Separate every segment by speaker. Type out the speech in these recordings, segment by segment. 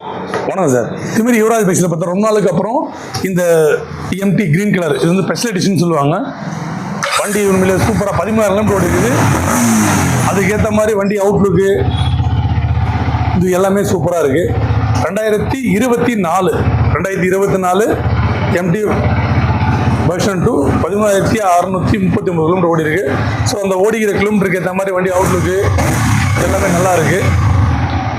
Speaker 1: வணக்கம் சார். இதுமாரி யுவராஜ் பைக்ஸில் பார்த்தா ரொம்ப நாளுக்கு அப்புறம் இந்த எம்டி கிரீன் கலர் இது வந்து ஸ்பெஷல் எடிஷன் சொல்லுவாங்க. வண்டி உண்மையிலே சூப்பராக 13,000 கிலோமீட்டர் ஓடிக்குது. அதுக்கேற்ற மாதிரி வண்டி அவுட்லுக்கு இது எல்லாமே சூப்பராக இருக்குது. 2024 எம்டி வெர்ஷன் 2 13,639 கிலோமீட்டர் ஓடி இருக்கு. ஸோ அந்த ஓடிக்கிற கிலோமீட்டருக்கு ஏற்ற மாதிரி வண்டி அவுட்லுக்கு எல்லாமே நல்லா இருக்குது.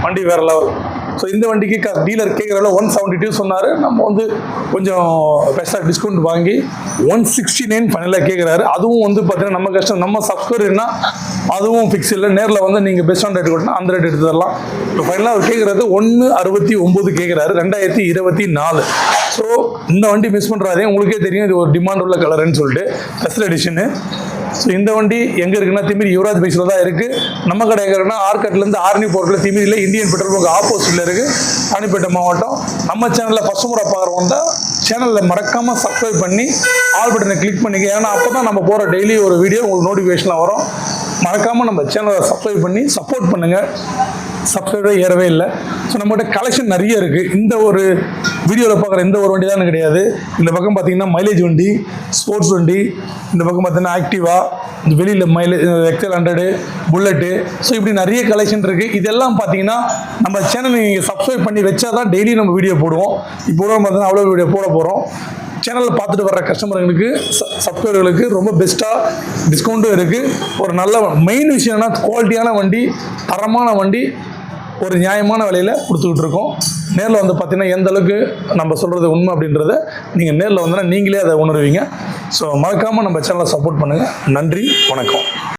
Speaker 1: வண்டி வேறு லெவல். ஸோ இந்த வண்டிக்கு டீலர் கேட்குறதுல 172 சொன்னார். நம்ம வந்து கொஞ்சம் பெஸ்ட்டாக டிஸ்கவுண்ட் வாங்கி 169 ஃபைனலாக கேட்குறாரு. அதுவும் வந்து பார்த்தீங்கன்னா நம்ம கஷ்டம், நம்ம சப்ஸ்கிரைபர்னா அதுவும் ஃபிக்ஸ் இல்லை. நேரில் வந்து நீங்கள் பெஸ்ட்டான ரேட் கொடுத்தா அந்த ரேட் எடுத்து தரலாம். இப்போ ஃபைனலாக அவர் கேட்குறது 169 கேட்குறாரு 2024. ஸோ இந்த வண்டி மிஸ் பண்ணுறாதே. உங்களுக்கே தெரியும் இது ஒரு டிமாண்ட் உள்ள கலருன்னு சொல்லிட்டு ஸ்பெஷல் எடிஷனு. ஸோ இந்த வண்டி எங்கே இருக்குன்னா திமிரி யுவராஜ் பைக்ஸில் தான் இருக்குது. நம்ம கடை எங்கன்னா ஆர்கட்லேருந்து ஆர்னி போர்ட்டில் திமிரியில் இந்தியன் பெட்ரோல் பங்க் ஆப்போசிட்டில் இருக்குது, ராணிப்பேட்டை மாவட்டம். நம்ம சேனலில் ஃபஸ்ட் முறை பார்க்குறவங்க தான் சேனலில் மறக்காமல் சப்ஸ்கிரைப் பண்ணி ஆல் பட்டனை கிளிக் பண்ணிக்க. ஏன்னா அப்போ தான் நம்ம போகிற டெய்லி ஒரு வீடியோ உங்களுக்கு நோட்டிஃபிகேஷனில் வரும். மறக்காமல் நம்ம சேனலை சப்ஸ்கிரைப் பண்ணி சப்போர்ட் பண்ணுங்கள். சப்ஸ்கிரைபே ஏறவே இல்லை. ஸோ நம்மகிட்ட கலெக்ஷன் நிறைய இருக்குது. இந்த ஒரு வீடியோவில் பார்க்குற இந்த ஒரு வண்டி தான் கிடையாது. இந்த பக்கம் பார்த்தீங்கன்னா மைலேஜ் வண்டி, ஸ்போர்ட்ஸ் வண்டி, இந்த பக்கம் பார்த்தீங்கன்னா ஆக்டிவா, இந்த வெளியில் மைலேஜ் XL100, புல்லட்டு. ஸோ இப்படி நிறைய கலெக்ஷன் இருக்குது. இதெல்லாம் பார்த்தீங்கன்னா நம்ம சேனல் நீங்கள் சப்ஸ்கிரைப் பண்ணி வச்சா தான் டெய்லி நம்ம வீடியோ போடுவோம். இப்போ பார்த்தீங்கன்னா அவ்வளோ வீடியோ போட போகிறோம். சேனலில் பார்த்துட்டு வர்ற கஸ்டமர்களுக்கு சப்ஸ்கிரைபர்களுக்கு ரொம்ப பெஸ்ட்டாக டிஸ்கவுண்ட்டும் இருக்குது. ஒரு நல்ல மெயின் விஷயம்னா குவாலிட்டியான வண்டி, தரமான வண்டி ஒரு நியாயமான விலையில் கொடுத்துக்கிட்டு இருக்கோம். நேரில் வந்து பார்த்தீங்கன்னா எந்த அளவுக்கு நம்ம சொல்கிறது உண்மை அப்படின்றத நீங்கள் நேரில் வந்தோன்னா நீங்களே அதை உணர்வீங்க. ஸோ மறக்காமல் நம்ம சேனலை சப்போர்ட் பண்ணுங்கள். நன்றி, வணக்கம்.